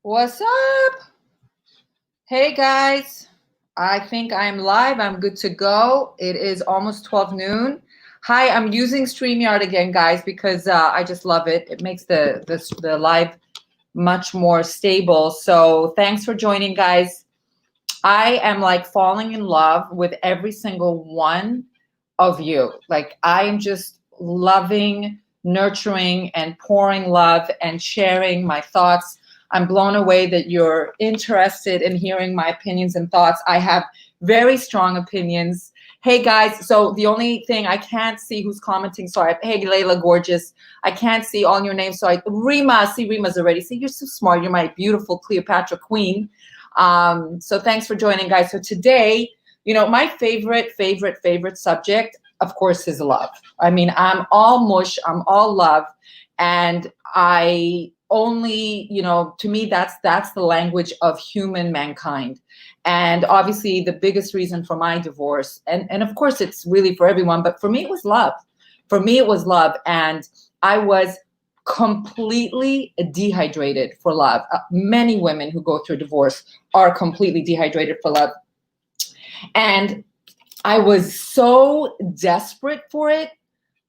What's up? Hey guys, I think I'm live. I'm good to go. It is almost 12 noon. Hi, I'm using StreamYard again, guys, because I just love it. It makes the live much more stable. So thanks for joining, guys. I am like falling in love with every single one of you. Like I am just loving, nurturing, and pouring love and sharing my thoughts. I'm blown away that you're interested in hearing my opinions and thoughts. I have very strong opinions. Hey guys, so the only thing I can't see who's commenting. Sorry, hey Layla, gorgeous. I can't see all your names. So Rima, see Rima's already. See, you're so smart. You're my beautiful Cleopatra queen. So thanks for joining, guys. So today, my favorite subject, of course, is love. I mean, I'm all mush, I'm all love. And I only, to me, that's the language of human mankind. And obviously the biggest reason for my divorce, and of course it's really for everyone, but for me it was love. For me it was love. And I was completely dehydrated for love. Many women who go through divorce are completely dehydrated for love. And I was so desperate for it.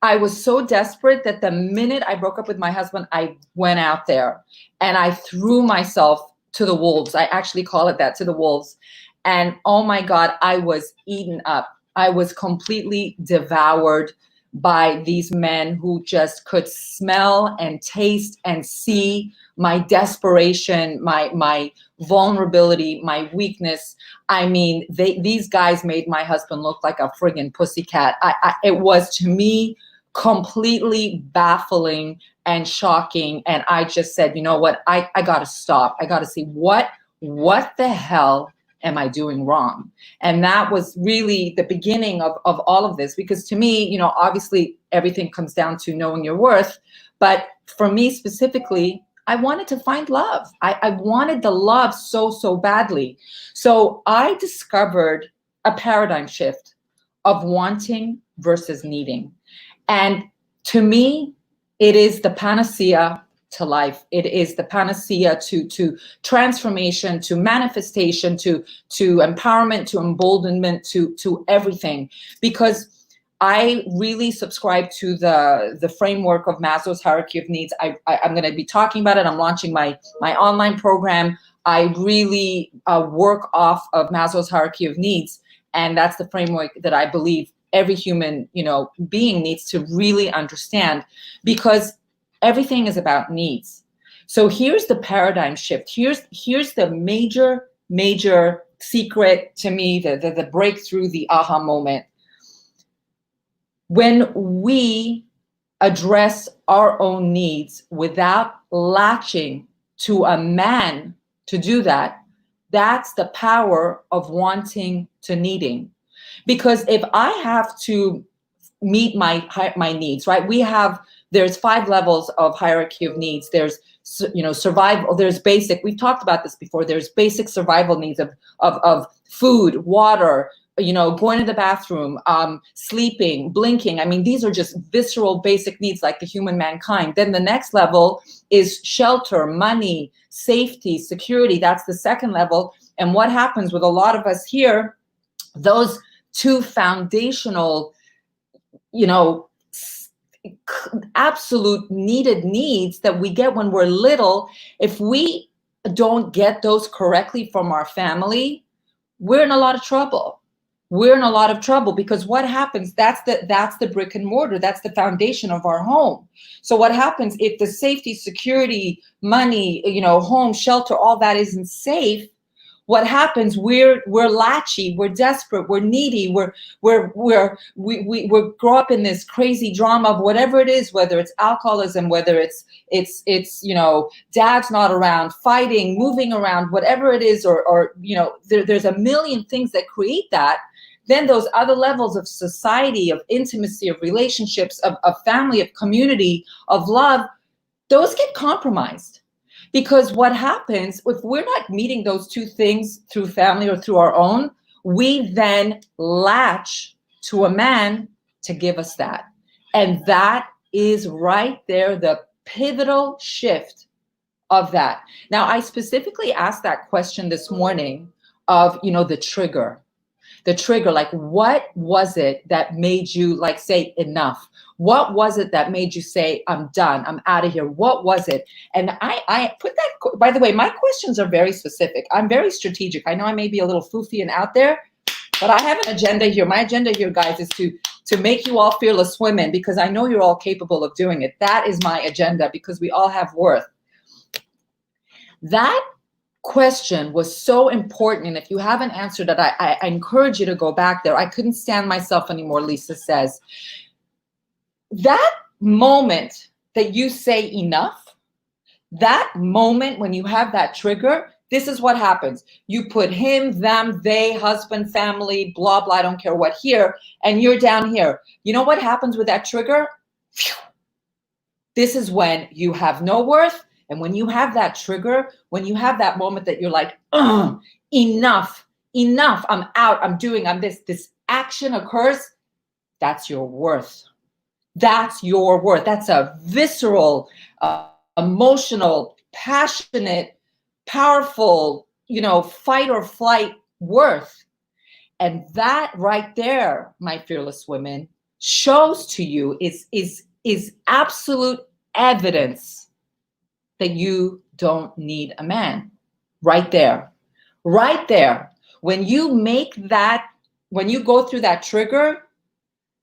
I was so desperate that the minute I broke up with my husband, I went out there and I threw myself to the wolves. I actually call it that, to the wolves. And oh my God, I was eaten up. I was completely devoured by these men who just could smell and taste and see my desperation, my vulnerability, my weakness. I mean, these guys made my husband look like a friggin' pussycat. It was, to me, completely baffling and shocking. And I just said, you know what? I got to stop. I got to see what the hell am I doing wrong? And that was really the beginning of all of this, because to me, obviously everything comes down to knowing your worth. But for me specifically, I wanted to find love. I wanted the love so badly. So I discovered a paradigm shift of wanting versus needing. And to me, it is the panacea to life. It is the panacea to transformation, to manifestation, to empowerment, to emboldenment, to everything. Because I really subscribe to the framework of Maslow's hierarchy of needs. I'm going to be talking about it. I'm launching my online program. I really work off of Maslow's hierarchy of needs. And that's the framework that I believe every human, being needs to really understand, because everything is about needs. So here's the paradigm shift. Here's the major secret to me, the breakthrough, the aha moment. When we address our own needs without latching to a man to do that, that's the power of wanting to needing. Because if I have to meet my needs, right? There's 5 levels of hierarchy of needs. There's, survival. There's basic. We've talked about this before. There's basic survival needs of food, water, going to the bathroom, sleeping, blinking. I mean, these are just visceral basic needs like the human mankind. Then the next level is shelter, money, safety, security. That's the second level. And what happens with a lot of us here, those 2 foundational, absolute needed needs that we get when we're little, if we don't get those correctly from our family, we're in a lot of trouble. We're in a lot of trouble, because what happens, that's the brick and mortar, that's the foundation of our home. So what happens if the safety, security, money, home, shelter, all that isn't safe? What happens? We're latchy, we're desperate, we're needy, we grow up in this crazy drama of whatever it is, whether it's alcoholism, whether it's dad's not around, fighting, moving around, whatever it is, or there's a million things that create that. Then those other levels of society, of intimacy, of relationships, of family, of community, of love, those get compromised. Because what happens, if we're not meeting those 2 things through family or through our own, we then latch to a man to give us that. And that is right there the pivotal shift of that. Now, I specifically asked that question this morning of, the trigger. The trigger, like, what was it that made you like say enough? What was it that made you say, I'm done, I'm out of here? What was it? And I put that, by the way, my questions are very specific. I'm very strategic. I know I may be a little foofy and out there, but I have an agenda here. My agenda here, guys, is to make you all fearless women, because I know you're all capable of doing it. That is my agenda, because we all have worth. That question was so important. And if you haven't answered it, I encourage you to go back there. I couldn't stand myself anymore, Lisa says. That moment that you say enough, that moment when you have that trigger, this is what happens. You put him, them, they, husband, family, blah, blah, I don't care what here, and you're down here. You know what happens with that trigger? Phew. This is when you have no worth. And when you have that trigger, when you have that moment that you're like, enough, I'm out, I'm this action occurs, that's your worth. That's your worth. That's a visceral, emotional, passionate, powerful, fight or flight worth. And that right there, my fearless women, shows to you is absolute evidence that you don't need a man. Right there. Right there. When you when you go through that trigger,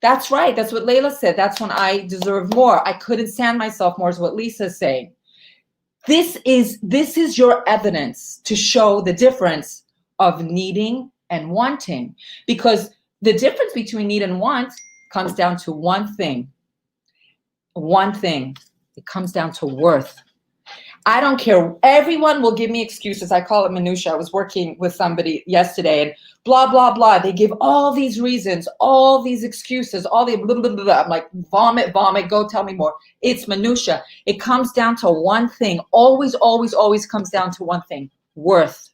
that's right. That's what Layla said. That's when I deserve more. I couldn't stand myself more, is what Lisa's saying. This is your evidence to show the difference of needing and wanting. Because the difference between need and want comes down to one thing. One thing. It comes down to worth. I don't care. Everyone will give me excuses. I call it minutia. I was working with somebody yesterday and blah, blah, blah. They give all these reasons, all these excuses, all the blah, blah, blah, blah. I'm like, vomit, go tell me more. It's minutia. It comes down to one thing. Always, always, always comes down to one thing. Worth.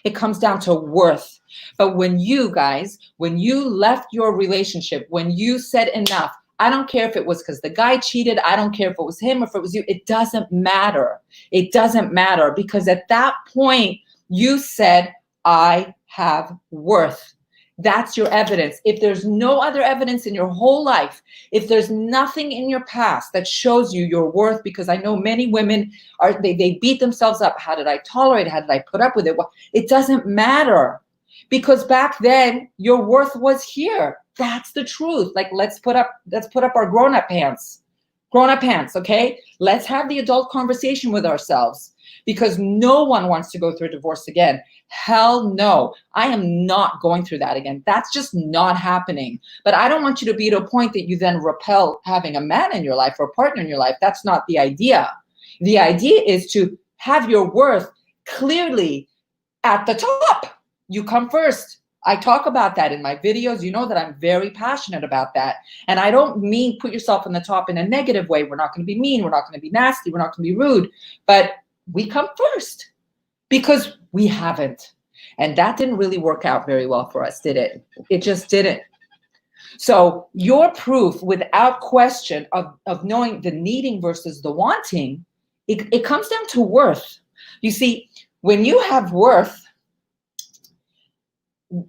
It comes down to worth. But when you guys, when you left your relationship, when you said enough, I don't care if it was because the guy cheated. I don't care if it was him or if it was you. It doesn't matter. It doesn't matter, because at that point you said, I have worth. That's your evidence. If there's no other evidence in your whole life, if there's nothing in your past that shows you your worth, because I know many women they beat themselves up. How did I tolerate it? How did I put up with it? Well, it doesn't matter, because back then your worth was here. That's the truth. Like, let's put up our grown-up pants. Grown-up pants, okay? Let's have the adult conversation with ourselves, because no one wants to go through a divorce again. Hell no. I am not going through that again. That's just not happening. But I don't want you to be to a point that you then repel having a man in your life or a partner in your life. That's not the idea. The idea is to have your worth clearly at the top. You come first. I talk about that in my videos. You know that I'm very passionate about that. And I don't mean put yourself on the top in a negative way. We're not going to be mean. We're not going to be nasty. We're not going to be rude. But we come first, because we haven't. And that didn't really work out very well for us, did it? It just didn't. So your proof, without question, of knowing the needing versus the wanting, it comes down to worth. You see, when you have worth,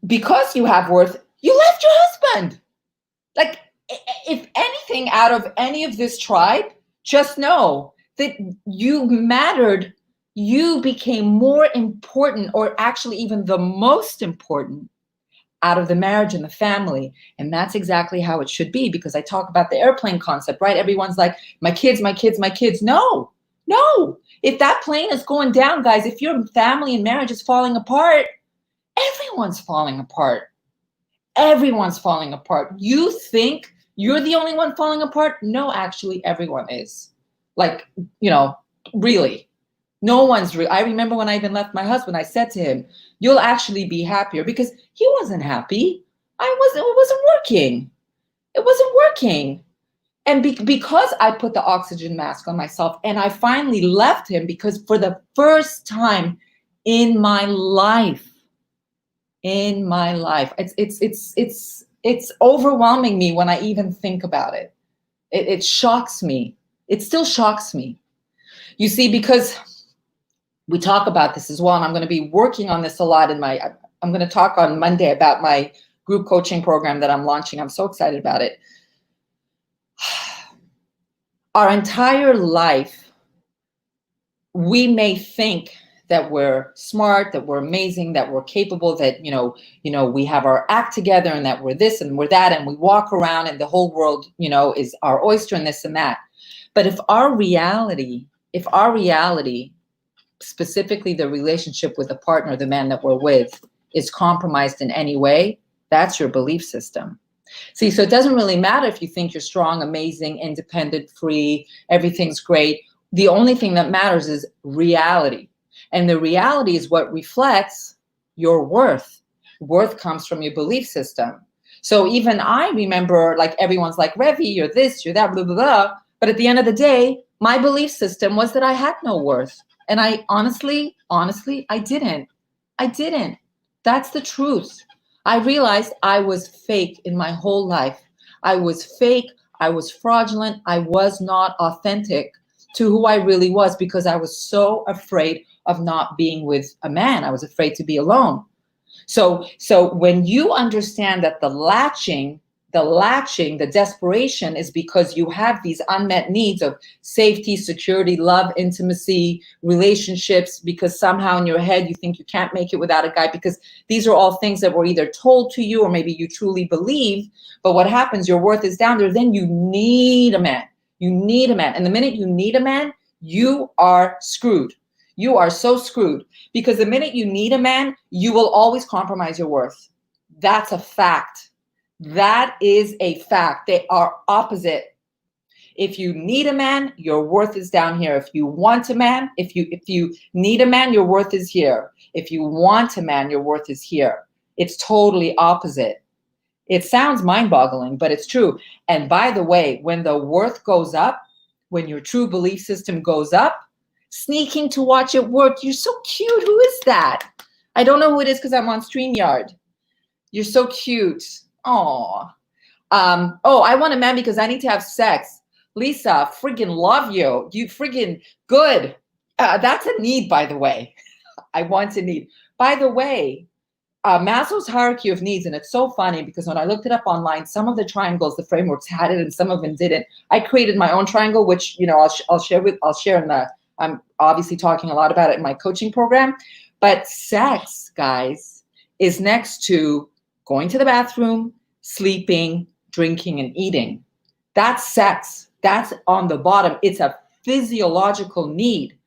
because you have worth, you left your husband. Like, if anything out of any of this tribe, just know that you mattered. You became more important, or actually even the most important, out of the marriage and the family. And that's exactly how it should be, because I talk about the airplane concept, right? Everyone's like, my kids, my kids, my kids. No. If that plane is going down, guys, if your family and marriage is falling apart, everyone's falling apart. Everyone's falling apart. You think you're the only one falling apart? No, actually, everyone is. Like, really. No one's real. I remember when I even left my husband, I said to him, you'll actually be happier, because he wasn't happy. It wasn't working. It wasn't working. And because I put the oxygen mask on myself, and I finally left him, because for the first time in my life, it's overwhelming me when I even think about it. It shocks me. It still shocks me. You see, because we talk about this as well. And I'm going to be working on this a lot I'm going to talk on Monday about my group coaching program that I'm launching. I'm so excited about it. Our entire life, we may think that we're smart, that we're amazing, that we're capable, that, we have our act together and that we're this and we're that. And we walk around and the whole world, is our oyster and this and that. But if our reality, specifically the relationship with the partner, the man that we're with, is compromised in any way, that's your belief system. See, so it doesn't really matter if you think you're strong, amazing, independent, free, everything's great. The only thing that matters is reality. And the reality is what reflects your worth. Worth comes from your belief system. So even I remember, like, everyone's like, Revi, you're this, you're that, blah, blah, blah. But at the end of the day, my belief system was that I had no worth. And I honestly, I didn't. That's the truth. I realized I was fake in my whole life. I was fake. I was fraudulent. I was not authentic to who I really was because I was so afraid of not being with a man. I was afraid to be alone. So when you understand that the latching, the desperation is because you have these unmet needs of safety, security, love, intimacy, relationships, because somehow in your head you think you can't make it without a guy, because these are all things that were either told to you or maybe you truly believe. But what happens, your worth is down there, then you need a man. You need a man. And the minute you need a man, you are screwed. You are so screwed, because the minute you need a man, you will always compromise your worth. That's a fact. That is a fact. They are opposite. If you need a man, your worth is down here. If you want a man, if you need a man, your worth is here. If you want a man, your worth is here. It's totally opposite. It sounds mind-boggling, but it's true. And by the way, when the worth goes up, when your true belief system goes up, sneaking to watch it work. You're so cute. Who is that? I don't know who it is because I'm on StreamYard. You're so cute. Oh, I want a man because I need to have sex. Lisa, friggin' love you. You friggin' good. That's a need, by the way. I want a need. By the way, Maslow's hierarchy of needs, and it's so funny because when I looked it up online, some of the triangles, the frameworks had it, and some of them didn't. I created my own triangle, which I'll share in the. I'm obviously talking a lot about it in my coaching program, but sex, guys, is next to going to the bathroom, sleeping, drinking, and eating. That's sex. That's on the bottom. It's a physiological need.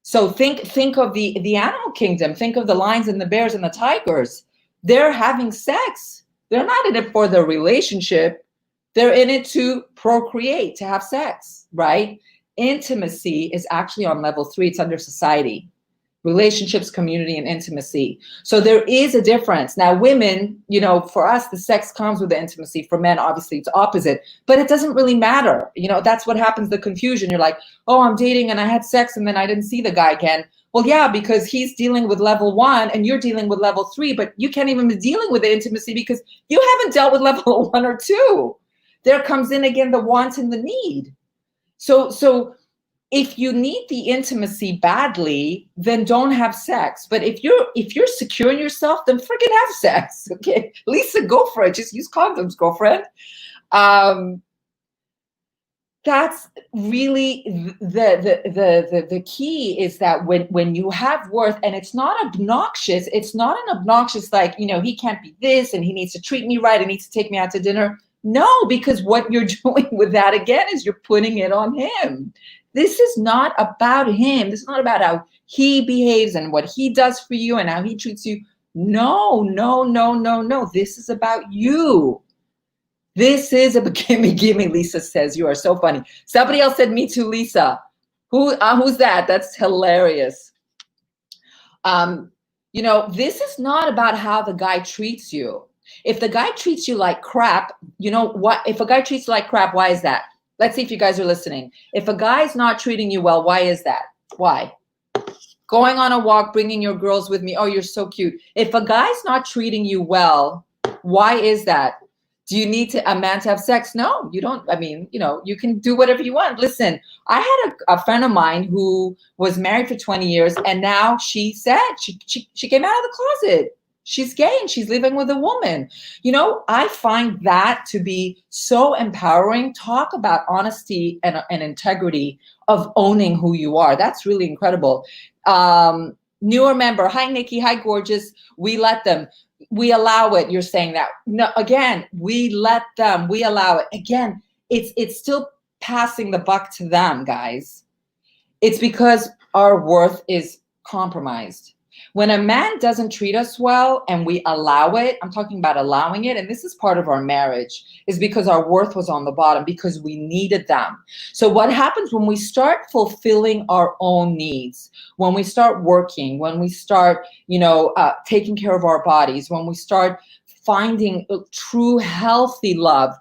So think of the animal kingdom. Think of the lions and the bears and the tigers. They're having sex. They're not in it for the relationship. They're in it to procreate, to have sex, right? Intimacy is actually on level 3. It's under society. Relationships, community, and intimacy. So there is a difference. Now, women, for us, the sex comes with the intimacy. For men, obviously, it's opposite. But it doesn't really matter. That's what happens, the confusion. You're like, oh, I'm dating and I had sex and then I didn't see the guy again. Well, yeah, because he's dealing with level 1 and you're dealing with level 3, but you can't even be dealing with the intimacy because you haven't dealt with level 1 or 2. There comes in again the want and the need. So if you need the intimacy badly, then don't have sex. But if you're secure in yourself, then freaking have sex. Okay, Lisa, go for it. Just use condoms, girlfriend. That's really the key, is that when you have worth, and it's not obnoxious. It's not an obnoxious like, he can't be this and he needs to treat me right and needs to take me out to dinner. No, because what you're doing with that again is you're putting it on him. This is not about him. This is not about how he behaves and what he does for you and how he treats you. No. This is about you. This is a gimme, Lisa says. You are so funny. Somebody else said, me too, Lisa. Who's that? That's hilarious. This is not about how the guy treats you. If the guy treats you like crap, you know what? If a guy treats you like crap, why is that? Let's see if you guys are listening. If a guy's not treating you well, why is that? Why? Going on a walk, bringing your girls with me. Oh, you're so cute. If a guy's not treating you well, why is that? Do you need a man to have sex? No, you don't. I mean, you can do whatever you want. Listen, I had a friend of mine who was married for 20 years, and now she said she came out of the closet. She's gay and she's living with a woman. I find that to be so empowering. Talk about honesty and integrity of owning who you are. That's really incredible. Newer member, hi Nikki, hi gorgeous. We let them. We allow it. You're saying that. No, again, we let them. We allow it. Again, it's still passing the buck to them, guys. It's because our worth is compromised. When a man doesn't treat us well and we allow it, I'm talking about allowing it, and this is part of our marriage, is because our worth was on the bottom, because we needed them. So what happens when we start fulfilling our own needs, when we start working, when we start, taking care of our bodies, when we start finding true healthy love,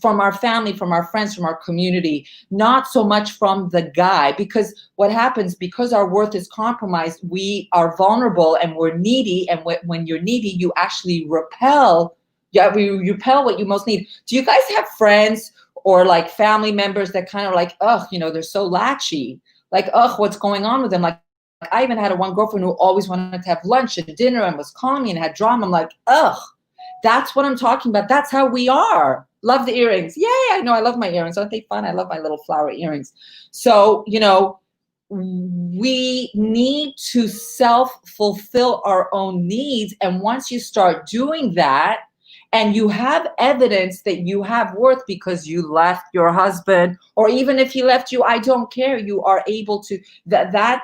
from our family, from our friends, from our community, not so much from the guy, because what happens, because our worth is compromised, we are vulnerable and we're needy. And when you're needy, you actually repel. Yeah, you repel what you most need. Do you guys have friends or like family members that kind of like, they're so latchy, like, what's going on with them? Like I even had one girlfriend who always wanted to have lunch and dinner and was calling me and had drama. I'm like, that's what I'm talking about. That's how we are. Love the earrings. Yay, I know. I love my earrings. Aren't they fun? I love my little flower earrings. So, we need to self-fulfill our own needs. And once you start doing that, and you have evidence that you have worth because you left your husband, or even if he left you, I don't care. You are able to, that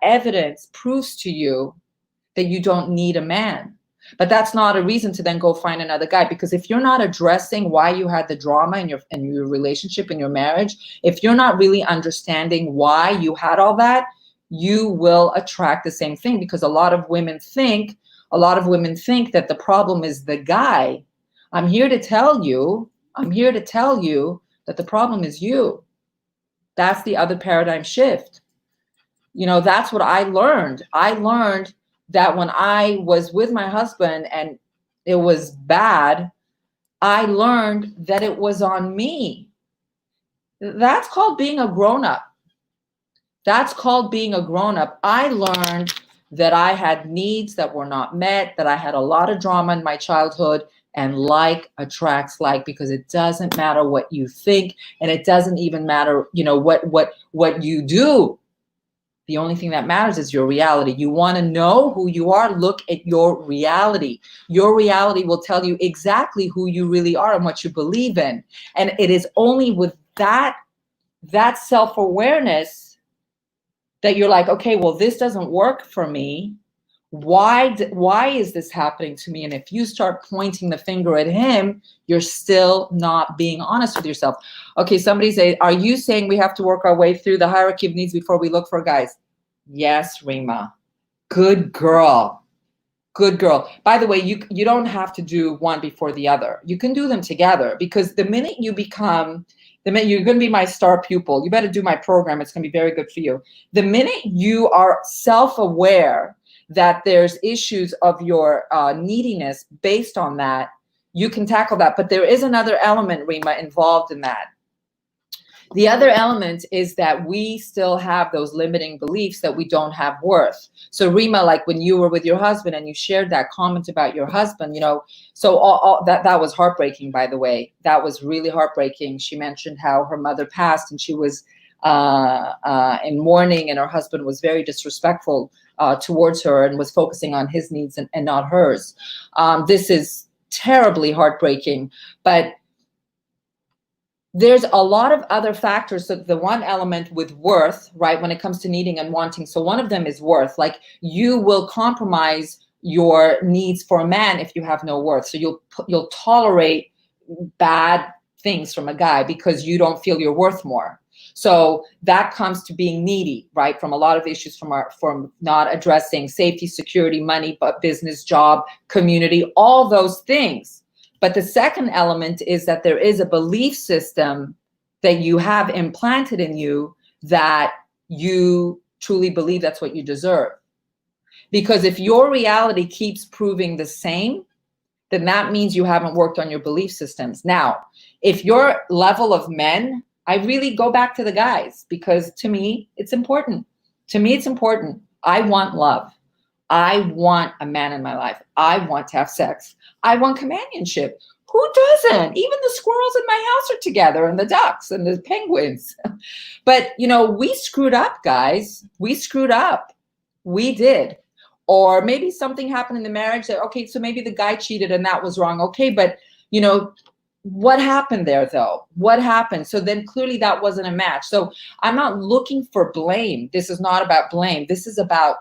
evidence proves to you that you don't need a man. But that's not a reason to then go find another guy, because if you're not addressing why you had the drama in your relationship, in your marriage, if you're not really understanding why you had all that, you will attract the same thing. Because a lot of women think that the problem is the guy. I'm here to tell you that the problem is you. That's the other paradigm shift. That's what I learned. I learned that when I was with my husband and it was bad, I learned that it was on me. That's called being a grown-up. I learned that I had needs that were not met, that I had a lot of drama in my childhood, and like attracts like, because it doesn't matter what you think, and it doesn't even matter, what you do. The only thing that matters is your reality. You want to know who you are? Look at your reality. Your reality will tell you exactly who you really are and what you believe in. And it is only with that self-awareness that you're like, okay, well, this doesn't work for me. Why is this happening to me? And if you start pointing the finger at him, you're still not being honest with yourself. Okay, somebody say, are you saying we have to work our way through the hierarchy of needs before we look for guys? Yes, Rima. Good girl. Good girl. By the way, you don't have to do one before the other. You can do them together, because the minute you're going to be my star pupil, you better do my program. It's going to be very good for you. The minute you are self-aware that there's issues of your neediness based on that, you can tackle that. But there is another element, Rima, involved in that. The other element is that we still have those limiting beliefs that we don't have worth. So Rima, like when you were with your husband and you shared that comment about your husband, so that was heartbreaking, by the way. That was really heartbreaking. She mentioned how her mother passed and she was in mourning, and her husband was very disrespectful towards her and was focusing on his needs and not hers. This is terribly heartbreaking, but there's a lot of other factors. So the one element with worth, right, when it comes to needing and wanting. So one of them is worth. Like, you will compromise your needs for a man if you have no worth. So you'll tolerate bad things from a guy because you don't feel you're worth more. So that comes to being needy, right? From a lot of issues from not addressing safety, security, money, but business, job, community, all those things. But the second element is that there is a belief system that you have implanted in you that you truly believe that's what you deserve. Because if your reality keeps proving the same, then that means you haven't worked on your belief systems. Now, if your level of men, I really go back to the guys, because to me, it's important. To me, it's important. I want love. I want a man in my life. I want to have sex. I want companionship. Who doesn't? Even the squirrels in my house are together, and the ducks and the penguins. But, you know, we screwed up, guys. We screwed up. We did. Or maybe something happened in the marriage that, okay, so maybe the guy cheated and that was wrong. Okay, but, you know, what happened there though? What happened? So then clearly that wasn't a match. So I'm not looking for blame. This is not about blame. This is about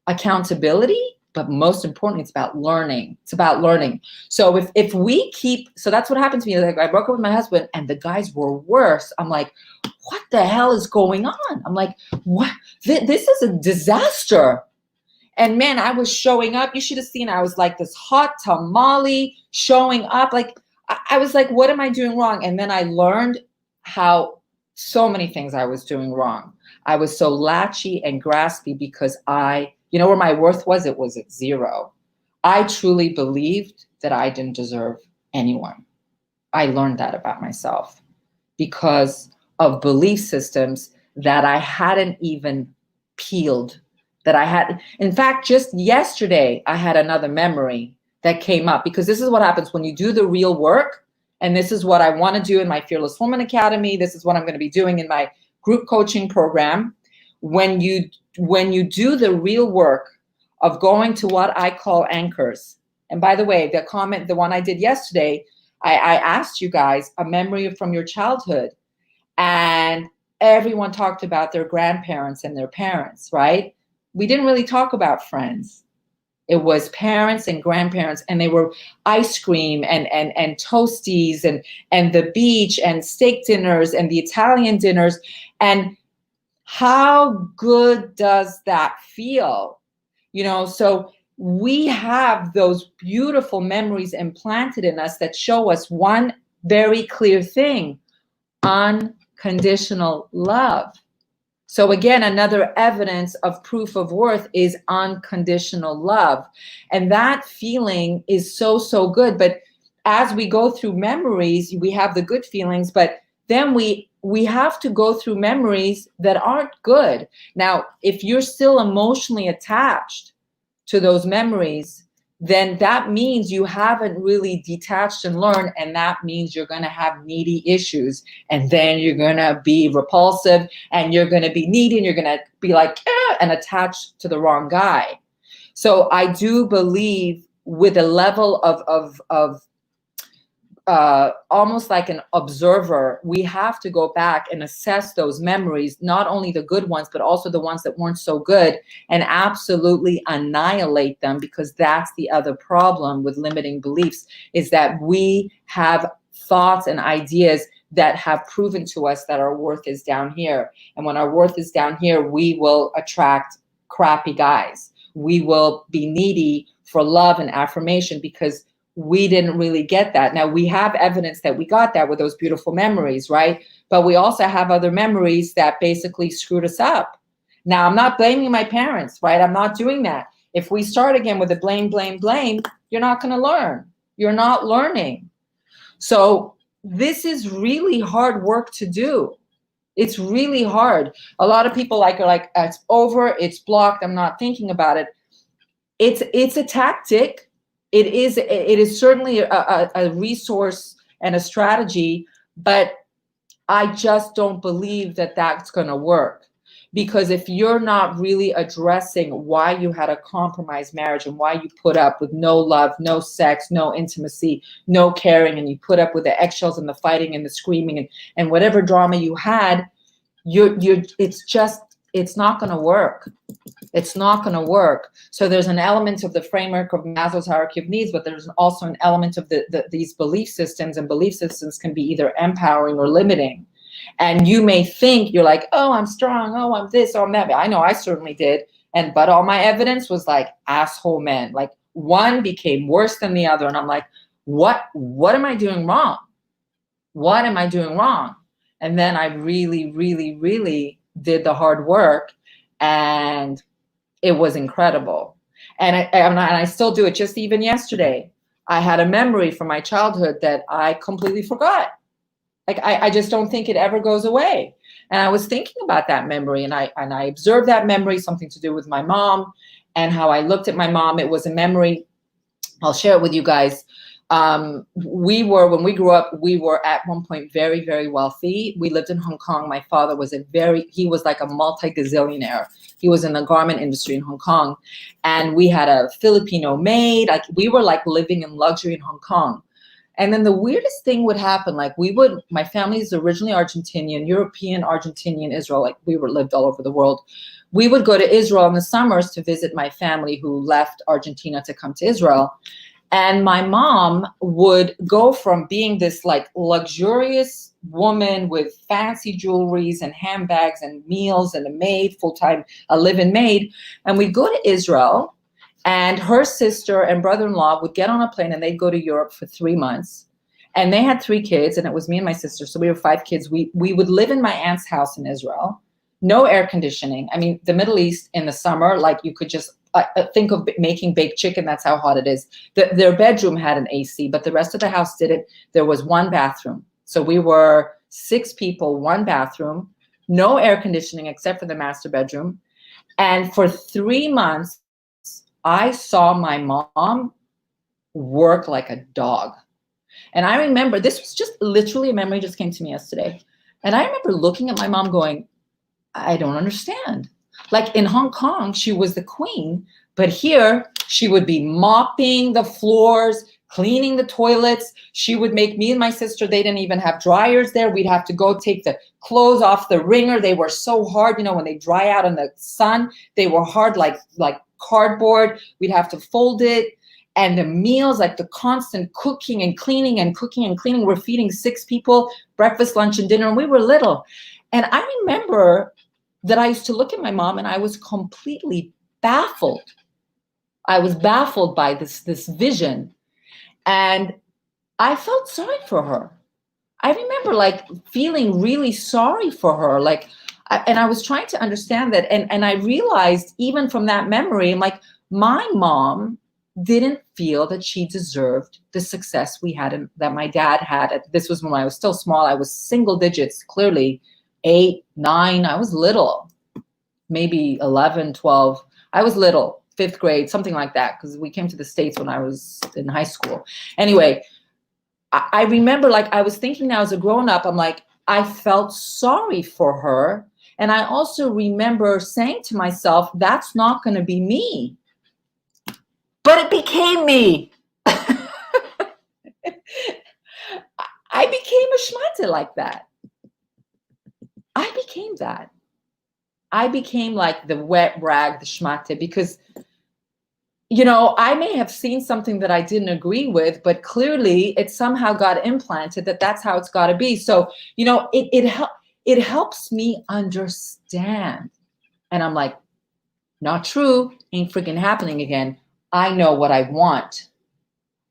accountability, but most importantly, it's about learning. It's about learning. So if we keep, so that's what happened to me. Like, I broke up with my husband and the guys were worse. I'm like, what the hell is going on? I'm like, what? This is a disaster. And man, I was showing up. You should have seen, I was like this hot tamale showing up. Like, I was like, what am I doing wrong? And then I learned how so many things I was doing wrong. I was so latchy and graspy because you know where my worth was? It was at 0. I truly believed that I didn't deserve anyone. I learned that about myself because of belief systems that I hadn't even peeled. That I had, in fact, just yesterday, I had another memory that came up, because this is what happens when you do the real work. And this is what I want to do in my Fearless Woman Academy. This is what I'm going to be doing in my group coaching program. When you do the real work of going to what I call anchors. And by the way, the one I did yesterday, I asked you guys a memory from your childhood, and everyone talked about their grandparents and their parents, right? We didn't really talk about friends. It was parents and grandparents, and they were ice cream and toasties and the beach and steak dinners and the Italian dinners. And how good does that feel? You know, so we have those beautiful memories implanted in us that show us one very clear thing: unconditional love. So again, another evidence of proof of worth is unconditional love. And that feeling is so, so good. But as we go through memories, we have the good feelings, but then we have to go through memories that aren't good. Now, if you're still emotionally attached to those memories, then that means you haven't really detached and learned, and that means you're going to have needy issues, and then you're going to be repulsive, and you're going to be needy, and you're going to be like, and attached to the wrong guy. So I do believe with a level of almost like an observer, we have to go back and assess those memories, not only the good ones, but also the ones that weren't so good, and absolutely annihilate them, because that's the other problem with limiting beliefs, is that we have thoughts and ideas that have proven to us that our worth is down here. And when our worth is down here, we will attract crappy guys. We will be needy for love and affirmation because we didn't really get that. Now, we have evidence that we got that with those beautiful memories, right? But we also have other memories that basically screwed us up. Now, I'm not blaming my parents, right? I'm not doing that. If we start again with the blame, you're not going to learn. You're not learning. So this is really hard work to do. It's really hard. A lot of people are like, it's over, it's blocked, I'm not thinking about it. It's a tactic. It is certainly a resource and a strategy, but I just don't believe that that's going to work. Because if you're not really addressing why you had a compromised marriage and why you put up with no love, no sex, no intimacy, no caring, and you put up with the eggshells and the fighting and the screaming and whatever drama you had, it's not going to work. It's not going to work. So there's an element of the framework of Maslow's hierarchy of needs, but there's also an element of these belief systems, and belief systems can be either empowering or limiting. And you may think you're like, oh, I'm strong. Oh, I'm this, oh, I'm that. I know I certainly did. But all my evidence was like asshole men. Like one became worse than the other. And I'm like, what am I doing wrong? What am I doing wrong? And then I really, really, really did the hard work, and it was incredible. And I still do it. Just even yesterday, I had a memory from my childhood that I completely forgot. Like I just don't think it ever goes away. And I was thinking about that memory, and I observed that memory, something to do with my mom and how I looked at my mom. It was a memory. I'll share it with you guys. When we grew up, we were at one point very, very wealthy. We lived in Hong Kong. My father was he was like a multi-gazillionaire. He was in the garment industry in Hong Kong. And we had a Filipino maid. Like we were like living in luxury in Hong Kong. And then the weirdest thing would happen, like my family is originally Argentinian, European, Argentinian, Israel, like we lived all over the world. We would go to Israel in the summers to visit my family who left Argentina to come to Israel. And my mom would go from being this like luxurious woman with fancy jewelries and handbags and meals and a maid, full-time, a live-in maid. And we'd go to Israel, and her sister and brother-in-law would get on a plane and they'd go to Europe for 3 months. And they had 3 kids, and it was me and my sister. So we were 5 kids. We would live in my aunt's house in Israel. No air conditioning. I mean, the Middle East in the summer, like you could just think of making baked chicken. That's how hot it is. Their bedroom had an AC, but the rest of the house didn't. There was 1 bathroom. So we were 6 people, 1 bathroom, no air conditioning except for the master bedroom. And for 3 months, I saw my mom work like a dog. And I remember, this was just literally a memory just came to me yesterday. And I remember looking at my mom going, I don't understand. Like in Hong Kong, she was the queen, but here she would be mopping the floors, cleaning the toilets. She would make me and my sister, they didn't even have dryers there. We'd have to go take the clothes off the wringer. They were so hard, you know, when they dry out in the sun, they were hard like cardboard. We'd have to fold it. And the meals, like the constant cooking and cleaning and cooking and cleaning. We're feeding 6 people, breakfast, lunch, and dinner, and we were little. And I remember that I used to look at my mom and I was completely baffled. I was baffled by this vision. And I felt sorry for her. I remember like feeling really sorry for her. Like, and I was trying to understand that. And I realized even from that memory, I'm like, my mom didn't feel that she deserved the success we had and that my dad had. This was when I was still small. I was single digits, clearly 8, 9. I was little, maybe 11, 12. I was little, 5th grade, something like that, because we came to the States when I was in high school. Anyway, I remember like I was thinking now as a grown up, I'm like, I felt sorry for her. And I also remember saying to myself, that's not going to be me. But it became me. I became a schmata like that. I became that. I became like the wet rag, the schmata, because, you know, I may have seen something that I didn't agree with, but clearly it somehow got implanted that that's how it's got to be. So, you know, it helps me understand. And I'm like, not true, ain't freaking happening again. I know what I want.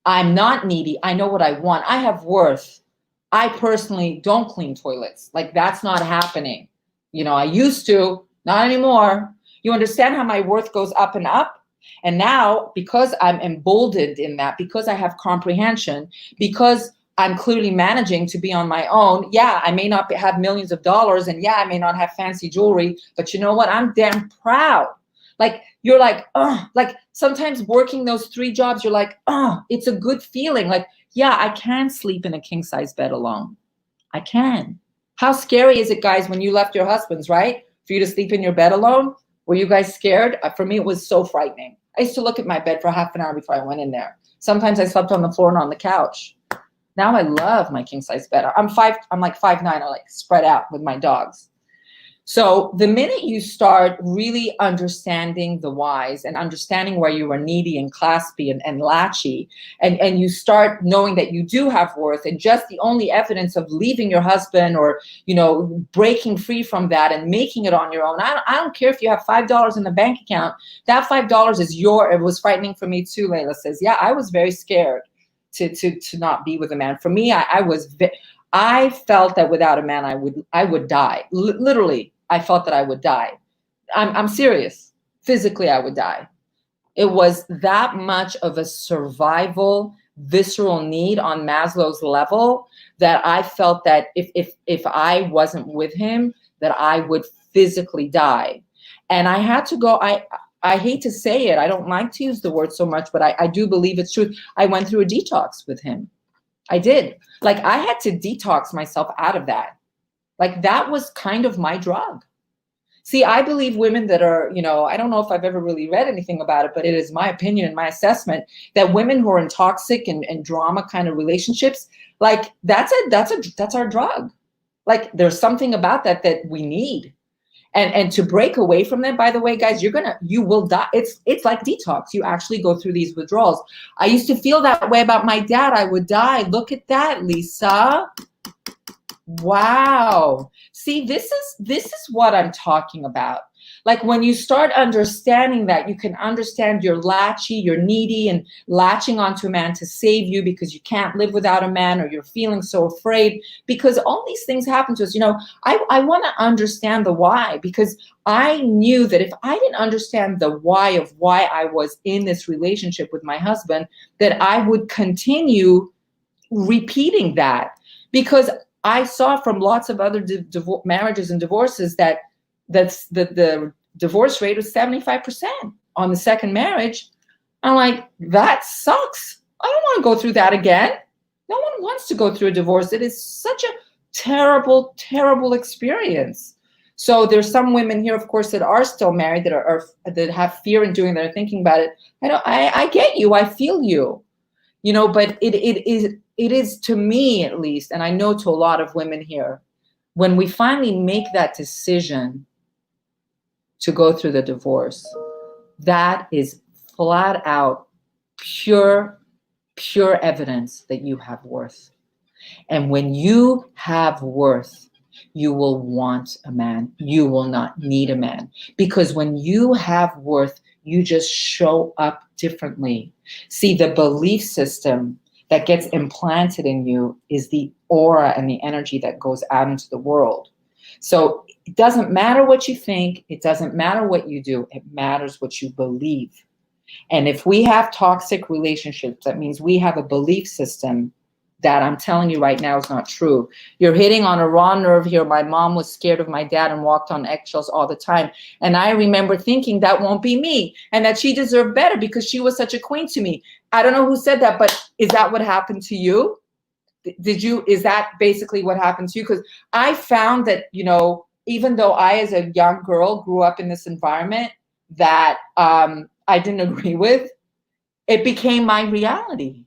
I'm not needy. I know what I want. I have worth. I personally don't clean toilets. Like that's not happening. You know, I used to, not anymore. You understand how my worth goes up and up? And now, because I'm emboldened in that, because I have comprehension, because I'm clearly managing to be on my own. Yeah, I may not have millions of dollars, and yeah, I may not have fancy jewelry, but you know what? I'm damn proud. Like, you're like, oh, like sometimes working those 3 jobs, you're like, oh, it's a good feeling. Like, yeah, I can sleep in a king size bed alone. I can. How scary is it, guys, when you left your husbands, right? For you to sleep in your bed alone? Were you guys scared? For me, it was so frightening. I used to look at my bed for half an hour before I went in there. Sometimes I slept on the floor and on the couch. Now I love my king size bed. I'm like 5'9", I like spread out with my dogs. So the minute you start really understanding the whys and understanding where you are needy and claspy and latchy, and you start knowing that you do have worth, and just the only evidence of leaving your husband or, you know, breaking free from that and making it on your own. I don't care if you have $5 in the bank account. That $5 is it was frightening for me too, Layla says. Yeah, I was very scared to not be with a man. For me, I felt that without a man, I would die. Literally, I felt that I would die. I'm serious. Physically, I would die. It was that much of a survival visceral need on Maslow's level that I felt that if I wasn't with him, that I would physically die. And I had to go, I hate to say it, I don't like to use the word so much, but I do believe it's true. I went through a detox with him. I did. Like, I had to detox myself out of that. Like, that was kind of my drug. See, I believe women that are, I don't know if I've ever really read anything about it, but it is my opinion and my assessment that women who are in toxic and drama kind of relationships, like, that's our drug. Like, there's something about that we need. And to break away from that, by the way, guys, you will die. It's like detox. You actually go through these withdrawals. I used to feel that way about my dad. I would die. Look at that, Lisa. Wow. See, this is what I'm talking about. Like, when you start understanding that, you can understand you're latchy, you're needy, and latching onto a man to save you because you can't live without a man, or you're feeling so afraid, because all these things happen to us. I want to understand the why, because I knew that if I didn't understand the why of why I was in this relationship with my husband, that I would continue repeating that, because I saw from lots of other marriages and divorces that the divorce rate was 75% on the second marriage. I'm like, that sucks. I don't want to go through that again. No one wants to go through a divorce. It is such a terrible, terrible experience. So there's some women here, of course, that are still married, that have fear in doing that, are thinking about it. I get you. I feel you. But it is to me, at least, and I know to a lot of women here, when we finally make that decision to go through the divorce, that is flat out pure evidence that you have worth. And when you have worth, you will want a man. You will not need a man. Because when you have worth, you just show up differently. See, the belief system that gets implanted in you is the aura and the energy that goes out into the world. So it doesn't matter what you think. It doesn't matter what you do. It matters what you believe. And if we have toxic relationships, that means we have a belief system that, I'm telling you right now, is not true. You're hitting on a raw nerve here. My mom was scared of my dad and walked on eggshells all the time. And I remember thinking that won't be me, and that she deserved better because she was such a queen to me. I don't know who said that, but is that what happened to you? Is that basically what happened to you? Because I found that, even though I, as a young girl, grew up in this environment that I didn't agree with, it became my reality.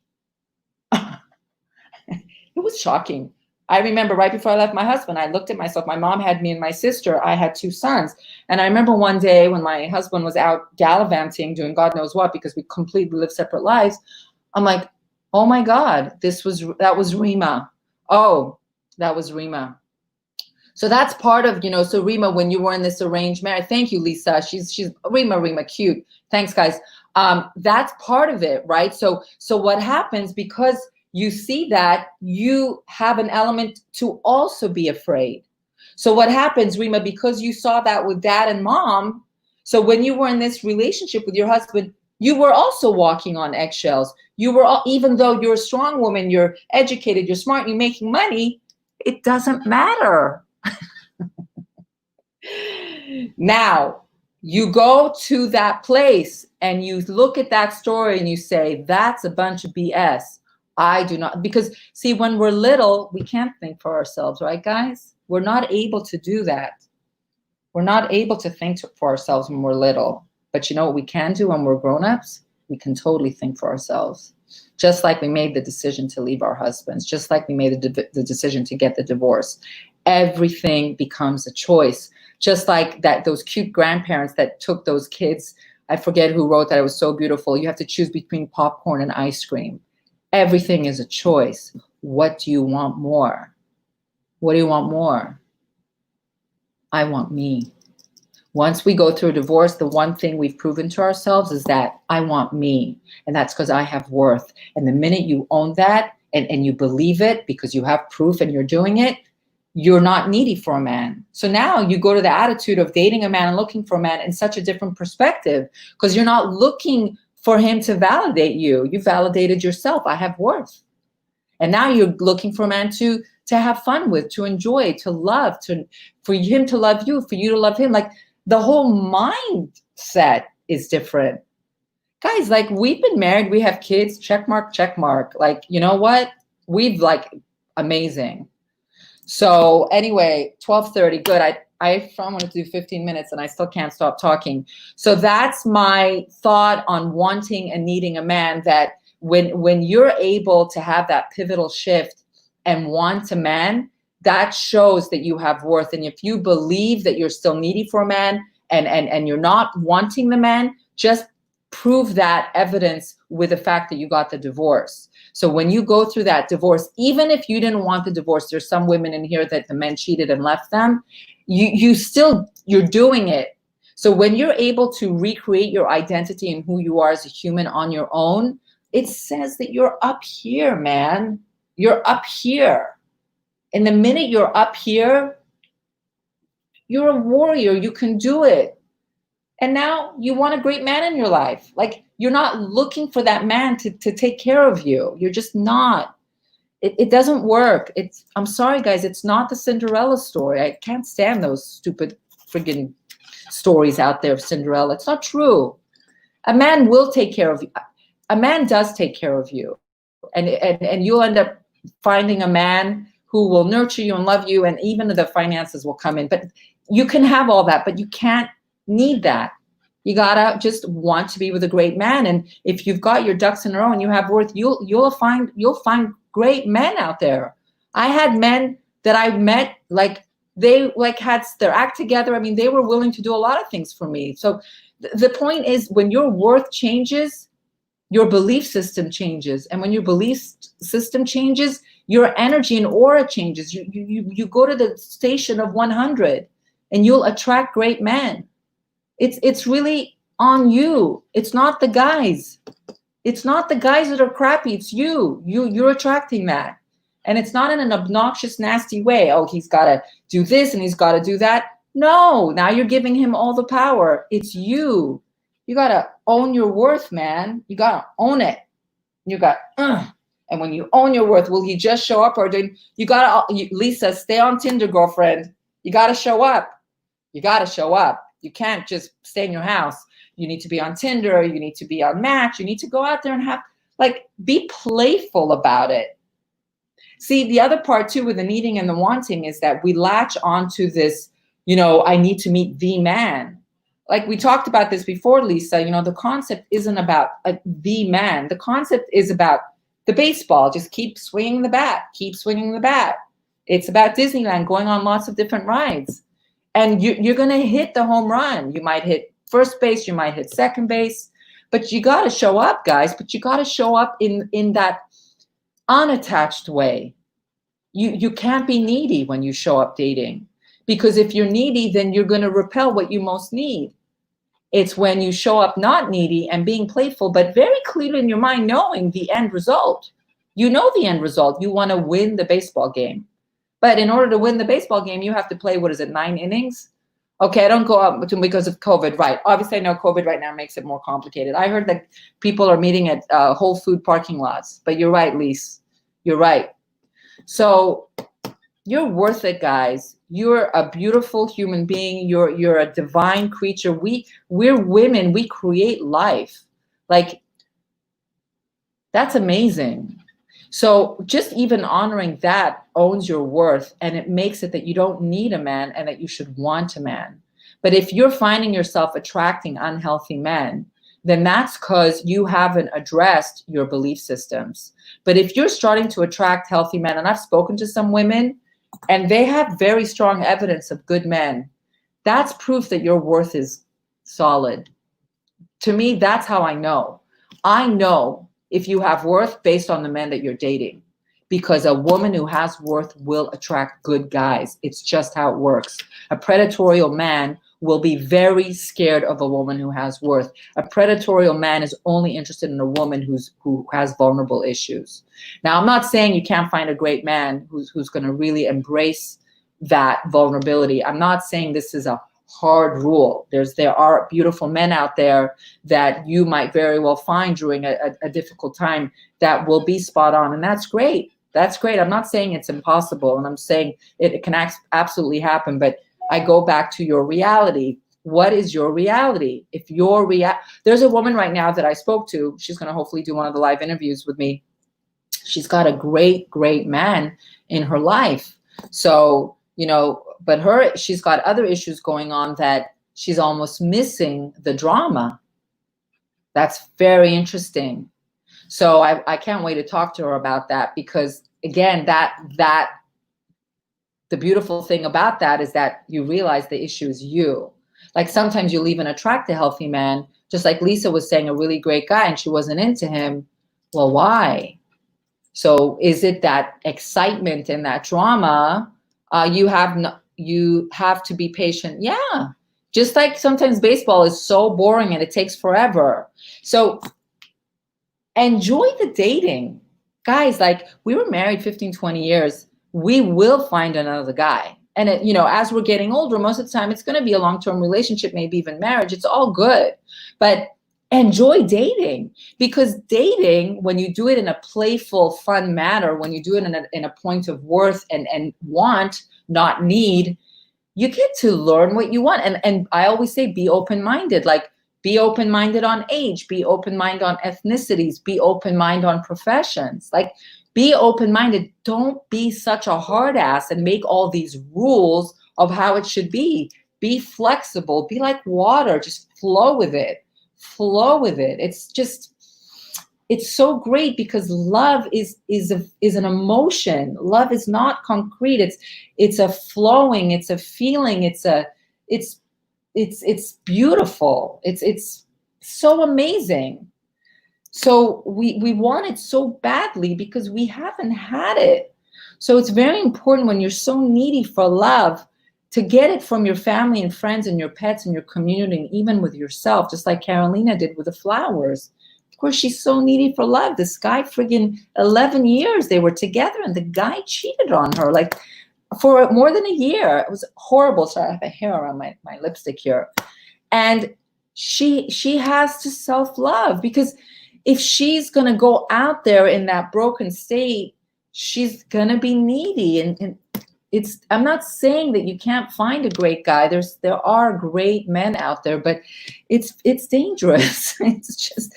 It was shocking. I remember right before I left my husband, I looked at myself. My mom had me and my sister. I had 2 sons. And I remember one day when my husband was out gallivanting, doing God knows what, because we completely lived separate lives. I'm like, oh my God, that was Rima. Oh, that was Rima. So that's part of, so Rima, when you were in this arranged marriage, thank you, Lisa. She's Rima, cute. Thanks, guys. That's part of it, right? So what happens, because you see that, you have an element to also be afraid. So what happens, Rima, because you saw that with dad and mom, so when you were in this relationship with your husband, you were also walking on eggshells. Even though you're a strong woman, you're educated, you're smart, you're making money, it doesn't matter. Now, you go to that place and you look at that story and you say, that's a bunch of BS. I do not, because see, when we're little, we can't think for ourselves, right, guys? We're not able to do that. We're not able to think for ourselves when we're little. But you know what we can do when we're grown-ups? We can totally think for ourselves. Just like we made the decision to leave our husbands, just like we made the decision to get the divorce. Everything becomes a choice. Just like that, those cute grandparents that took those kids, I forget who wrote that, it was so beautiful. You have to choose between popcorn and ice cream. Everything is a choice. What do you want more? What do you want more? I want me. Once we go through a divorce, the one thing we've proven to ourselves is that I want me. And that's because I have worth. And the minute you own that and you believe it because you have proof and you're doing it, you're not needy for a man. So now you go to the attitude of dating a man and looking for a man in such a different perspective, because you're not looking for him to validate you. You validated yourself. I have worth. And now you're looking for a man to have fun with, to enjoy, to love, for him to love you, for you to love him. Like the whole mindset is different. Guys, like we've been married, we have kids, check mark, check mark. Like, you know what? We've like amazing. So anyway, 12:30, good. I wanted to do 15 minutes and I still can't stop talking. So that's my thought on wanting and needing a man, that when you're able to have that pivotal shift and want a man, that shows that you have worth. And if you believe that you're still needy for a man and you're not wanting the man, just prove that evidence with the fact that you got the divorce. So when you go through that divorce, even if you didn't want the divorce, there's some women in here that the men cheated and left them, you're doing it. So when you're able to recreate your identity and who you are as a human on your own, it says that you're up here, man. You're up here. And the minute you're up here, you're a warrior. You can do it. And now you want a great man in your life. Like, you're not looking for that man to take care of you. You're just not. It doesn't work. I'm sorry, guys. It's not the Cinderella story. I can't stand those stupid friggin' stories out there of Cinderella. It's not true. A man will take care of you. A man does take care of you. And you'll end up finding a man who will nurture you and love you, and even the finances will come in. But you can have all that, but you can't need that. You gotta just want to be with a great man. And if you've got your ducks in a row and you have worth, you'll find great men out there. I had men that I met, like they like had their act together. I mean, they were willing to do a lot of things for me. So the point is, when your worth changes, your belief system changes. And when your belief system changes, your energy and aura changes. You go to the station of 100 and you'll attract great men. It's really on you. It's not the guys. It's not the guys that are crappy. It's you. You're attracting that. And it's not in an obnoxious, nasty way. Oh, he's got to do this and he's got to do that. No, now you're giving him all the power. It's you. You got to own your worth, man. You got to own it. You got, and when you own your worth, will he just show up, or Lisa, stay on Tinder, girlfriend. You got to show up. You got to show up. You can't just stay in your house. You need to be on Tinder. You need to be on Match. You need to go out there and be playful about it. See, the other part too with the needing and the wanting is that we latch onto this, I need to meet the man. Like we talked about this before, Lisa, the concept isn't about the man. The concept is about the baseball. Just keep swinging the bat. Keep swinging the bat. It's about Disneyland, going on lots of different rides. And you're going to hit the home run. You might hit first base. You might hit second base. But you got to show up, guys. But you got to show up in that unattached way. You can't be needy when you show up dating. Because if you're needy, then you're going to repel what you most need. It's when you show up not needy and being playful, but very clear in your mind, knowing the end result. You know the end result. You want to win the baseball game. But in order to win the baseball game, you have to play, 9 innings? Okay, I don't go up because of COVID, right? Obviously, I know COVID right now makes it more complicated. I heard that people are meeting at Whole Food parking lots. But you're right, Lise. You're right. So you're worth it, guys. You're a beautiful human being. You're a divine creature. We're women. We create life. Like, that's amazing. So just even honoring that owns your worth, and it makes it that you don't need a man and that you should want a man. But if you're finding yourself attracting unhealthy men, then that's because you haven't addressed your belief systems. But if you're starting to attract healthy men, and I've spoken to some women, and they have very strong evidence of good men, that's proof that your worth is solid. To me, that's how I know. I know if you have worth based on the men that you're dating, because a woman who has worth will attract good guys. It's just how it works. A predatory man will be very scared of a woman who has worth. A predatory man is only interested in a woman who has vulnerable issues. Now, I'm not saying you can't find a great man who's going to really embrace that vulnerability. I'm not saying this is a hard rule. There are beautiful men out there that you might very well find during a difficult time that will be spot on, and that's great. That's great. I'm not saying it's impossible, and I'm saying it can absolutely happen, but I go back to your reality. What is your reality? If your there's a woman right now that I spoke to. She's going to hopefully do one of the live interviews with me. She's got a great, great man in her life. So, but she's got other issues going on that she's almost missing the drama. That's very interesting. So I can't wait to talk to her about that, because again, the beautiful thing about that is that you realize the issue is you. Like sometimes you'll even attract a healthy man, just like Lisa was saying, a really great guy, and she wasn't into him. Well, why? So is it that excitement and that drama? You have to be patient. Yeah. Just like sometimes baseball is so boring and it takes forever. So enjoy the dating. Guys, like we were married 15, 20 years. We will find another guy. And as we're getting older, most of the time it's going to be a long-term relationship, maybe even marriage. It's all good. But enjoy dating, because dating, when you do it in a playful, fun manner, when you do it in a point of worth and want, not need, you get to learn what you want. And I always say, be open-minded. Like, be open-minded on age, be open-minded on ethnicities, be open-minded on professions. Like, be open-minded. Don't be such a hard ass and make all these rules of how it should be. Be flexible. Be like water. Just flow with it. Flow with it. It's so great, because love is an emotion. Love is not concrete. It's a flowing. It's a feeling. It's beautiful. It's so amazing. So we want it so badly because we haven't had it. So it's very important, when you're so needy for love, to get it from your family and friends and your pets and your community, and even with yourself, just like Carolina did with the flowers. Of course, she's so needy for love. This guy, friggin' 11 years they were together, and the guy cheated on her, like, for more than a year. It was horrible. Sorry, I have a hair around my lipstick here. And she has to self-love, because if she's going to go out there in that broken state, she's going to be needy. And I'm not saying that you can't find a great guy. There are great men out there, but it's dangerous. It's just,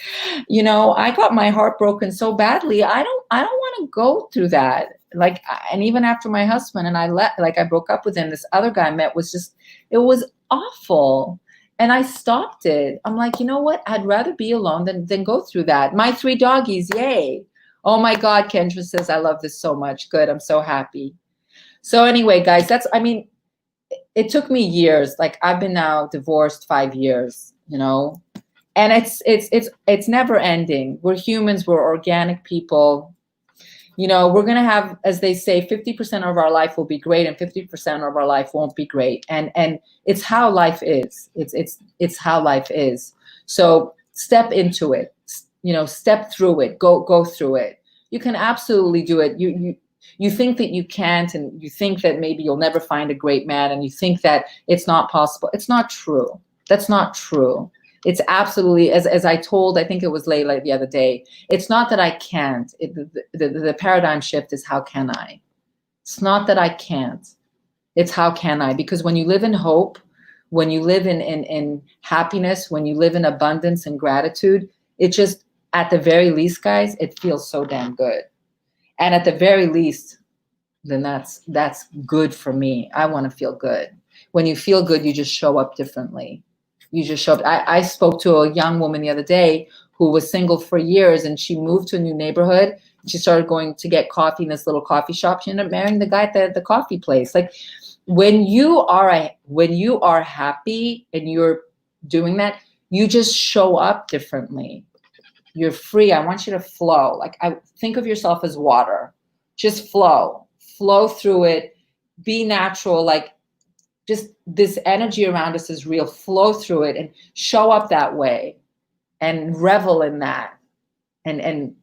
I got my heart broken so badly. I don't want to go through that. Like, and even after my husband and I broke up with him, this other guy I met it was awful. And I stopped it. I'm like, you know what? I'd rather be alone than go through that. My 3 doggies, yay. Oh my God, Kendra says, I love this so much. Good, I'm so happy. So anyway, guys, it took me years. Like, I've been now divorced 5 years, and it's never ending. We're humans, we're organic people. We're going to have, as they say, 50% of our life will be great and 50% of our life won't be great. And it's how life is. It's how life is. So step into it, step through it, go through it. You can absolutely do it. You think that you can't, and you think that maybe you'll never find a great man, and you think that it's not possible. It's not true. That's not true. It's absolutely, as I told, I think it was Layla the other day, it's not that I can't. The paradigm shift is, how can I? It's not that I can't. It's how can I? Because when you live in hope, when you live in happiness, when you live in abundance and gratitude, it just, at the very least, guys, it feels so damn good. And at the very least, then that's good for me. I want to feel good. When you feel good, you just show up differently. You just show up. I spoke to a young woman the other day who was single for years, and she moved to a new neighborhood. She started going to get coffee in this little coffee shop. She ended up marrying the guy at the coffee place. Like, when you are happy and you're doing that, you just show up differently. You're free. I want you to flow. Like, I think of yourself as water. Just flow through it. Be natural. Like, just this energy around us is real. Flow through it and show up that way, and revel in that, and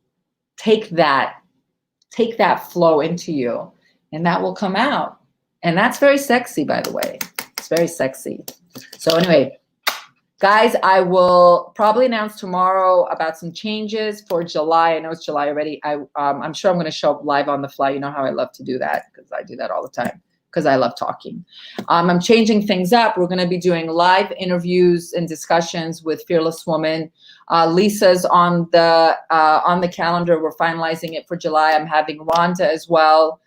take that flow into you, and that will come out. And that's very sexy, by the way. It's very sexy. So anyway, guys, I will probably announce tomorrow about some changes for July. I know it's July already. I'm sure I'm going to show up live on the fly. You know how I love to do that because I do that all the time because I love talking. I'm changing things up. We're going to be doing live interviews and discussions with Fearless Woman. Lisa's on the calendar. We're finalizing it for July. I'm having Rhonda as well,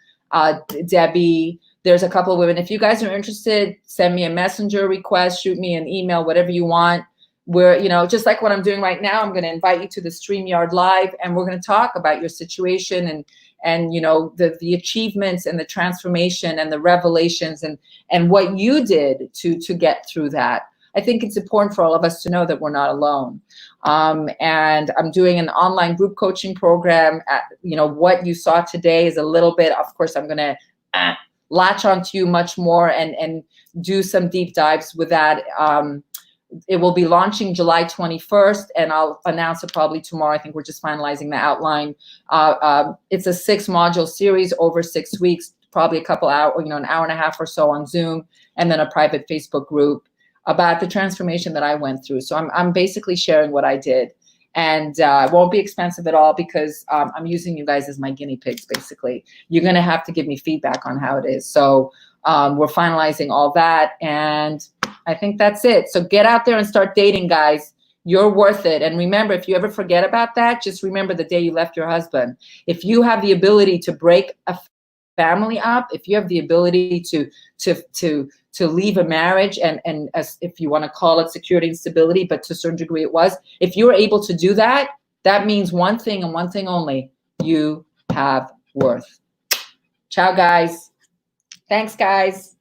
Debbie. There's a couple of women. If you guys are interested, send me a messenger request, shoot me an email, whatever you want. We're, just like what I'm doing right now, I'm going to invite you to the StreamYard Live, and we're going to talk about your situation and the achievements and the transformation and the revelations and what you did to get through that. I think it's important for all of us to know that we're not alone. And I'm doing an online group coaching program. What you saw today is a little bit, of course, I'm going to latch onto you much more and do some deep dives with that. It will be launching July 21st, and I'll announce it probably tomorrow. I think we're just finalizing the outline. It's a 6-module series over 6 weeks, probably a couple hours, an hour and a half or so on Zoom, and then a private Facebook group about the transformation that I went through. So I'm basically sharing what I did. And it won't be expensive at all because I'm using you guys as my guinea pigs, basically. You're going to have to give me feedback on how it is. So we're finalizing all that. And I think that's it. So get out there and start dating, guys. You're worth it. And remember, if you ever forget about that, just remember the day you left your husband. If you have the ability to break a family up, if you have the ability to leave a marriage and as if you want to call it security and stability, but to a certain degree it was, if you were able to do that, that means one thing and one thing only: you have worth. Ciao, guys. Thanks, guys.